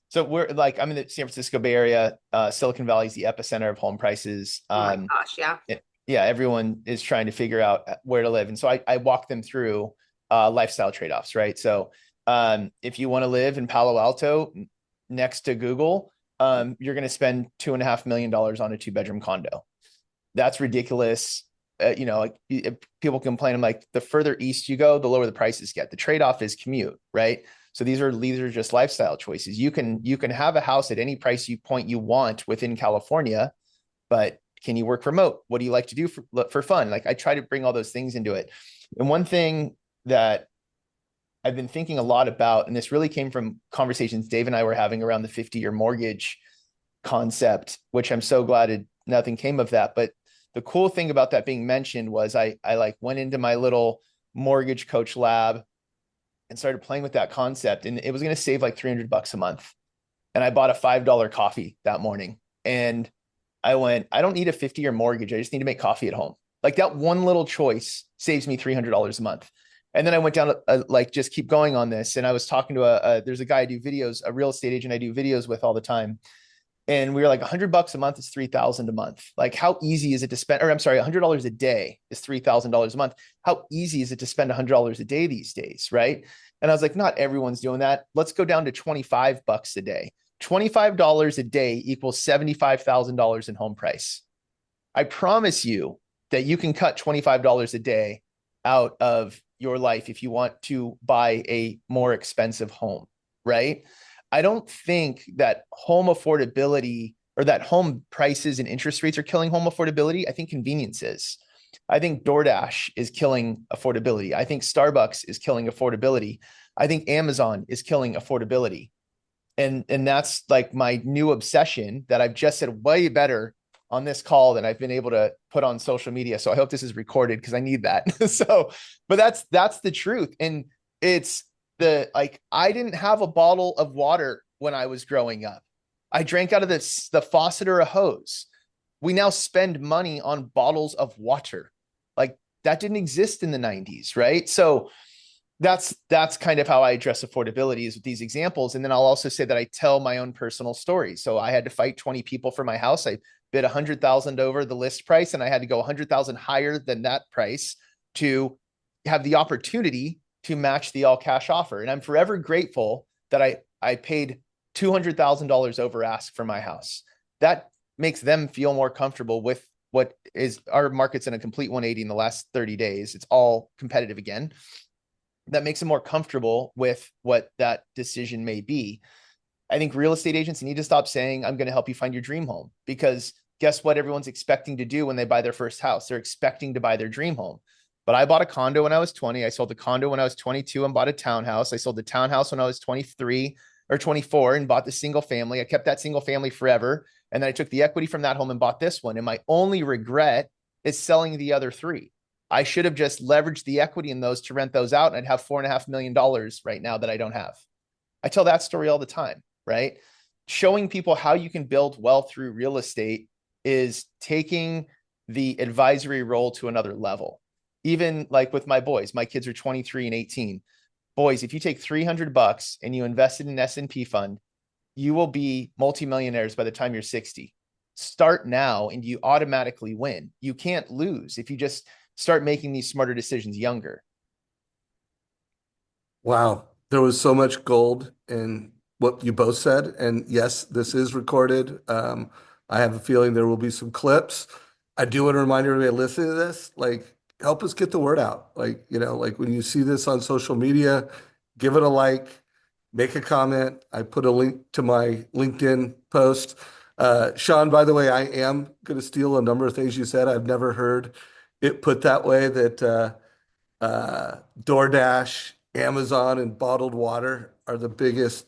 So I'm in the San Francisco Bay Area. Silicon Valley is the epicenter of home prices. Oh my gosh, yeah. Yeah, everyone is trying to figure out where to live. And so I walk them through lifestyle trade-offs, right? So if you want to live in Palo Alto next to Google, you're going to spend $2.5 million on a 2-bedroom condo. That's ridiculous. People complain. I'm like, the further east you go, the lower the prices get. The trade-off is commute, right? So these are just lifestyle choices. You can have a house at any price point you want within California, but can you work remote? What do you like to do for fun? Like I try to bring all those things into it. And one thing that I've been thinking a lot about, and this really came from conversations Dave and I were having around the 50-year mortgage concept, which I'm so glad nothing came of that. But the cool thing about that being mentioned was I like went into my little mortgage coach lab and started playing with that concept, and it was going to save like $300 a month. And I bought a $5 coffee that morning, and I went, I don't need a 50-year mortgage. I just need to make coffee at home. Like that one little choice saves me $300 a month. And then I went down, just keep going on this. And I was talking to there's a guy I do videos, a real estate agent I do videos with all the time. And we were like, $100 a month is $3,000 a month. Like how easy is it to spend, or I'm sorry, $100 a day is $3,000 a month. How easy is it to spend $100 a day these days? Right. And I was like, not everyone's doing that. Let's go down to $25 a day. $25 a day equals $75,000 in home price. I promise you that you can cut $25 a day out of your life if you want to buy a more expensive home, right? I don't think that home affordability or that home prices and interest rates are killing home affordability. I think convenience is. I think DoorDash is killing affordability. I think Starbucks is killing affordability. I think Amazon is killing affordability. And that's like my new obsession that I've just said way better on this call than I've been able to put on social media. So I hope this is recorded because I need that. So, but that's the truth. And it's like I didn't have a bottle of water when I was growing up. I drank out of the faucet or a hose. We now spend money on bottles of water. Like that didn't exist in the 90s, right? So that's kind of how I address affordability is with these examples. And then I'll also say that I tell my own personal stories. So I had to fight 20 people for my house. I bid 100,000 over the list price, and I had to go 100,000 higher than that price to have the opportunity to match the all cash offer. And I'm forever grateful that I paid $200,000 over ask for my house. That makes them feel more comfortable with what is our market's in a complete 180 in the last 30 days. It's all competitive again. That makes them more comfortable with what that decision may be. I think real estate agents need to stop saying, I'm going to help you find your dream home, because guess what everyone's expecting to do when they buy their first house? They're expecting to buy their dream home. But I bought a condo when I was 20. I sold the condo when I was 22 and bought a townhouse. I sold the townhouse when I was 23 or 24 and bought the single family. I kept that single family forever. And then I took the equity from that home and bought this one. And my only regret is selling the other three. I should have just leveraged the equity in those to rent those out, and I'd have $4.5 million right now that I don't have. I tell that story all the time, right? Showing people how you can build wealth through real estate is taking the advisory role to another level. Even like with my boys, my kids are 23 and 18. Boys, if you take $300 and you invest it in an S&P fund, you will be multimillionaires by the time you're 60. Start now and you automatically win. You can't lose if you just start making these smarter decisions younger. Wow, there was so much gold in what you both said. And yes, this is recorded. I have a feeling there will be some clips. I do want to remind everybody listening to this, like, help us get the word out. Like, like when you see this on social media, give it a like, make a comment. I put a link to my LinkedIn post. Sean, by the way, I am going to steal a number of things you said. I've never heard it put that way, that DoorDash, Amazon, and bottled water are the biggest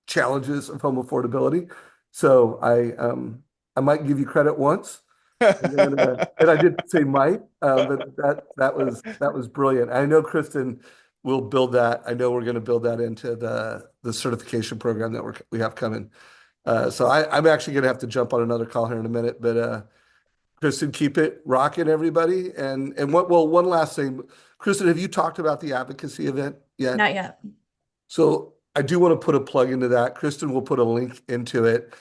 challenges of home affordability. So I might give you credit once, and I did say might, but that was brilliant. I know Kristen will build that. I know we're going to build that into the certification program that we have coming. So I'm actually going to have to jump on another call here in a minute, but Kristen, keep it rocking, everybody. And one last thing, Kristen, have you talked about the advocacy event yet? Not yet. So I do want to put a plug into that. Kristen will put a link into it.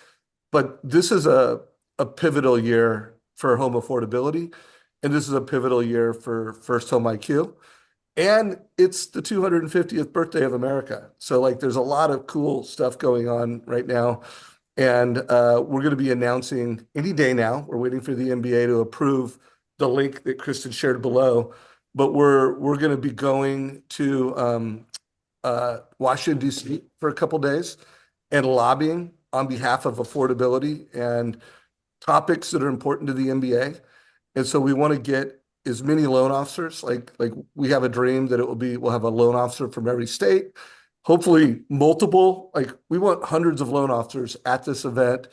But this is a pivotal year for home affordability, and this is a pivotal year for FirstHome IQ. And it's the 250th birthday of America. So like there's a lot of cool stuff going on right now. And we're going to be announcing any day now. We're waiting for the NBA to approve the link that Kristen shared below. But we're going to be going to Washington, D.C. for a couple days and lobbying on behalf of affordability and topics that are important to the NBA. And so we want to get as many loan officers, like we have a dream that we'll have a loan officer from every state, hopefully multiple, like we want hundreds of loan officers at this event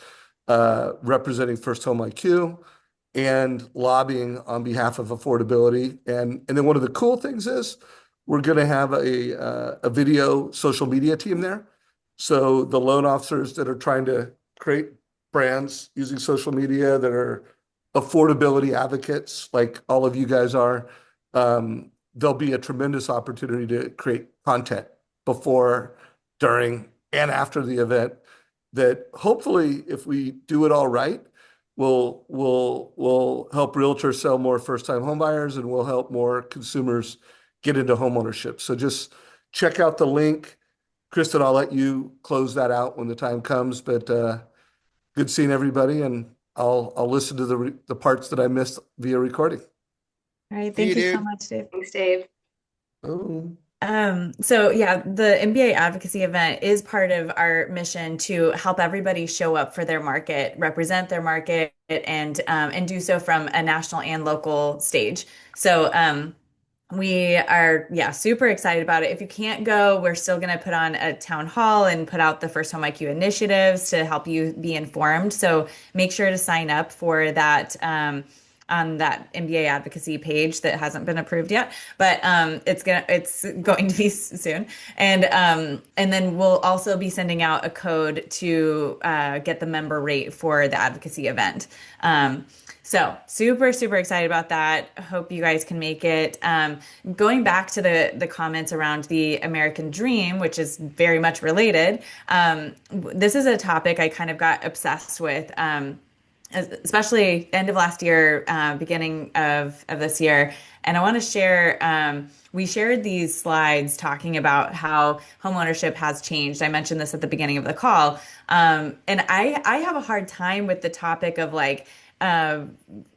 representing FirstHome IQ and lobbying on behalf of affordability. And then one of the cool things is we're going to have a video social media team there. So the loan officers that are trying to create brands using social media that are affordability advocates, like all of you guys are, there'll be a tremendous opportunity to create content before, during, and after the event that hopefully, if we do it all right, will help realtors sell more first-time homebuyers and will help more consumers get into homeownership. So just check out the link. Kristen, I'll let you close that out when the time comes, but good seeing everybody, and I'll listen to the parts that I missed via recording. All right. See Thank you, you so dude. much, Dave. Thanks, Dave. Oh. So yeah, the MBA advocacy event is part of our mission to help everybody show up for their market, represent their market, and do so from a national and local stage. So we are, yeah, super excited about it. If you can't go, we're still going to put on a town hall and put out the First Home IQ initiatives to help you be informed. So make sure to sign up for that on that MBA advocacy page that hasn't been approved yet, but it's going to be soon. And then we'll also be sending out a code to get the member rate for the advocacy event. So super, super excited about that. Hope you guys can make it. Going back to the comments around the American dream, which is very much related, this is a topic I kind of got obsessed with. Especially end of last year, beginning of this year. And I want to share, we shared these slides talking about how homeownership has changed. I mentioned this at the beginning of the call. And I have a hard time with the topic of like, uh,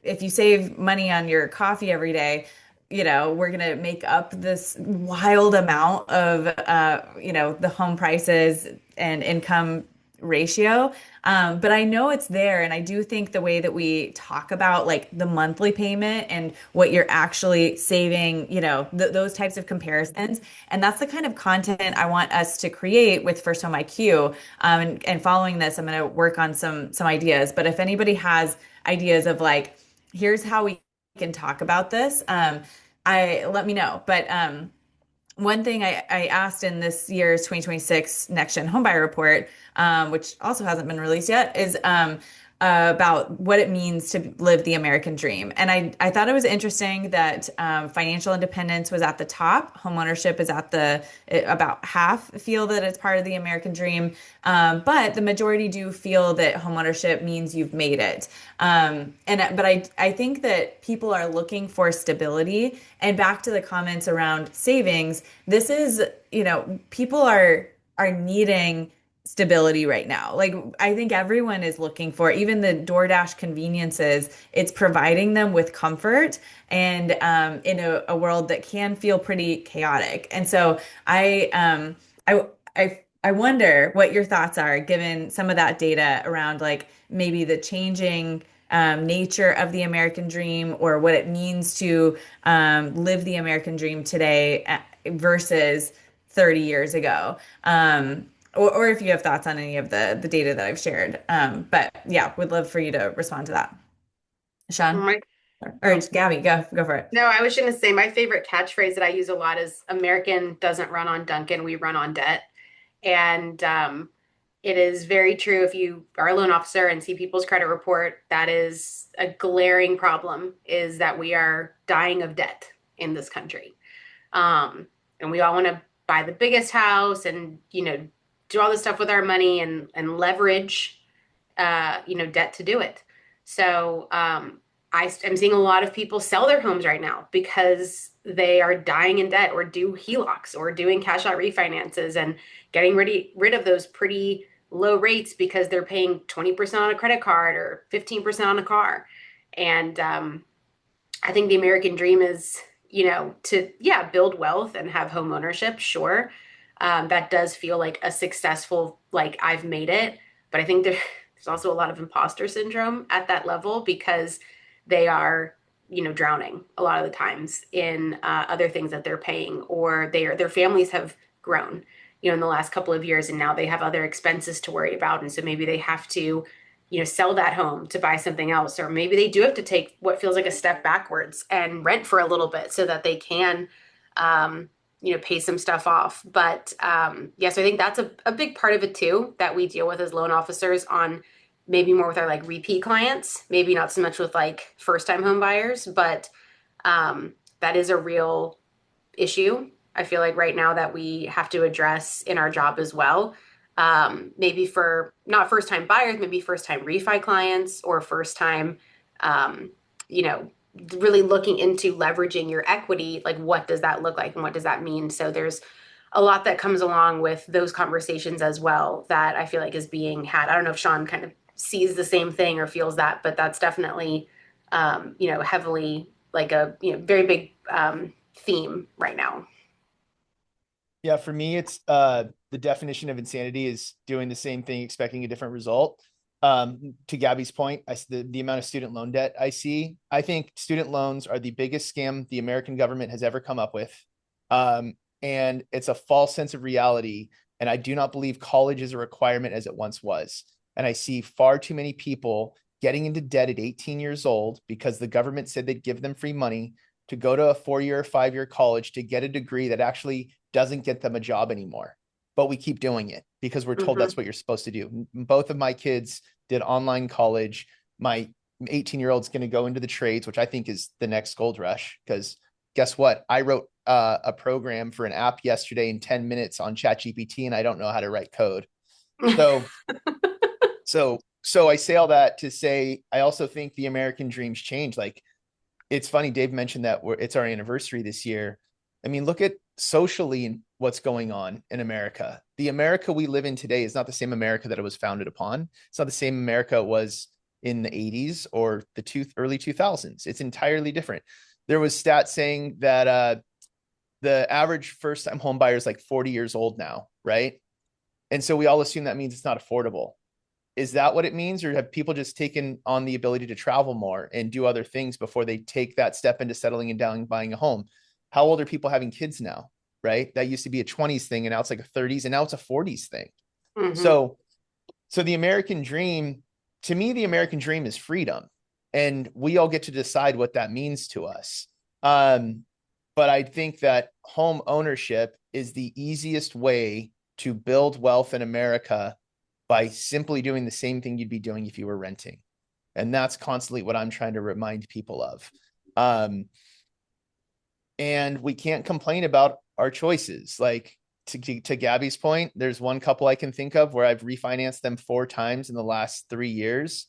if you save money on your coffee every day, we're going to make up this wild amount of, the home prices and income ratio. But I know it's there. And I do think the way that we talk about like the monthly payment and what you're actually saving, those types of comparisons. And that's the kind of content I want us to create with First Home IQ. And following this, I'm going to work on some ideas. But if anybody has ideas of like, here's how we can talk about this, I let me know. But one thing I asked in this year's 2026 Next Gen Homebuyer Report, which also hasn't been released yet, is about what it means to live the American dream. And I thought it was interesting that financial independence was at the top. Homeownership is at about half feel that it's part of the American dream. But the majority do feel that homeownership means you've made it. But I think that people are looking for stability. And back to the comments around savings, this is, people are needing stability right now. Like I think everyone is looking for, even the DoorDash conveniences, it's providing them with comfort and in a world that can feel pretty chaotic. And so I wonder what your thoughts are given some of that data around like maybe the changing nature of the American dream or what it means to live the American dream today versus 30 years ago. Or if you have thoughts on any of the data that I've shared. But yeah, would love for you to respond to that. Sean My, or oh, Gabby, go for it. no, I was going to say my favorite catchphrase that I use a lot is American doesn't run on Dunkin', we run on debt. And it is very true. If you are a loan officer and see people's credit report, that is a glaring problem, is that we are dying of debt in this country. And we all want to buy the biggest house and, do all this stuff with our money and leverage, debt to do it. So I'm seeing a lot of people sell their homes right now because they are dying in debt or do HELOCs or doing cash out refinances and getting rid of those pretty low rates because they're paying 20% on a credit card or 15% on a car. And I think the American dream is, to, yeah, build wealth and have home ownership. Sure. That does feel like a successful, like I've made it. But I think there's also a lot of imposter syndrome at that level because they are, drowning a lot of the times in other things that they're paying, or their families have grown, in the last couple of years, and now they have other expenses to worry about, and so maybe they have to, sell that home to buy something else, or maybe they do have to take what feels like a step backwards and rent for a little bit so that they can, pay some stuff off. But yes, I think that's a big part of it too that we deal with as loan officers on maybe more with our like repeat clients, maybe not so much with like first time home buyers, but that is a real issue. I feel like right now that we have to address in our job as well. Maybe for not first time buyers, maybe first time refi clients or first time, you know, really looking into leveraging your equity. Like, what does that look like and what does that mean? So there's a lot that comes along with those conversations as well that I feel like is being had. I don't know if Sean kind of sees the same thing or feels that, but that's definitely, heavily like a, very big theme right now. Yeah, for me, it's the definition of insanity is doing the same thing, expecting a different result. To Gabby's point, the amount of student loan debt I see, I think student loans are the biggest scam the American government has ever come up with. And it's a false sense of reality. And I do not believe college is a requirement as it once was. And I see far too many people getting into debt at 18 years old because the government said they'd give them free money to go to a 4-year or 5-year college to get a degree that actually doesn't get them a job anymore. But we keep doing it because we're told that's what you're supposed to do. Both of my kids did online college. My 18-year-old's going to go into the trades, which I think is the next gold rush. Because guess what? I wrote a program for an app yesterday in 10 minutes on ChatGPT, and I don't know how to write code. So I say all that to say, I also think the American dreams change. Like, it's funny, Dave mentioned that it's our anniversary this year. I mean, look at socially what's going on in America. The America we live in today is not the same America that it was founded upon. It's not the same America it was in the 80s or the early 2000s. It's entirely different. There was stats saying that the average first-time home buyer is like 40 years old now, right? And so we all assume that means it's not affordable. Is that what it means? Or have people just taken on the ability to travel more and do other things before they take that step into settling and down and buying a home? How old are people having kids now? Right? That used to be a 20s thing, and now it's like a 30s, and now it's a 40s thing. So the American dream, to me, the American dream is freedom. And we all get to decide what that means to us. But I think that home ownership is the easiest way to build wealth in America by simply doing the same thing you'd be doing if you were renting. And that's constantly what I'm trying to remind people of. And we can't complain about our choices. Like, to Gabby's point, there's one couple I can think of where I've refinanced them 4 times in the last 3 years.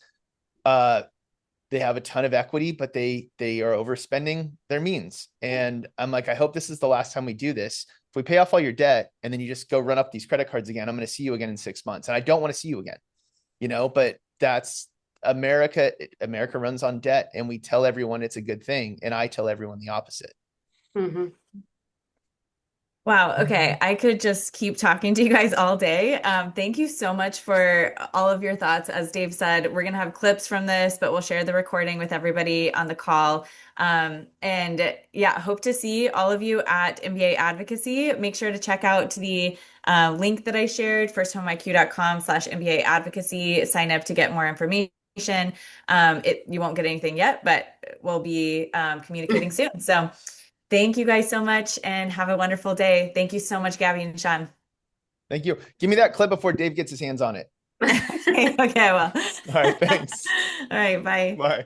They have a ton of equity, but they are overspending their means. And I'm like, I hope this is the last time we do this. If we pay off all your debt and then you just go run up these credit cards again, I'm going to see you again in 6 months. And I don't want to see you again, but that's America. America runs on debt, and we tell everyone it's a good thing. And I tell everyone the opposite. Wow. Okay. I could just keep talking to you guys all day. Thank you so much for all of your thoughts. As Dave said, we're going to have clips from this, but we'll share the recording with everybody on the call. And yeah, hope to see all of you at MBA Advocacy. Make sure to check out the link that I shared, firsthomeiq.com/MBA Advocacy. Sign up to get more information. You won't get anything yet, but we'll be communicating soon. So thank you guys so much and have a wonderful day. Thank you so much, Gabby and Sean. Thank you. Give me that clip before Dave gets his hands on it. Okay, well. All right, thanks. All right, bye. Bye.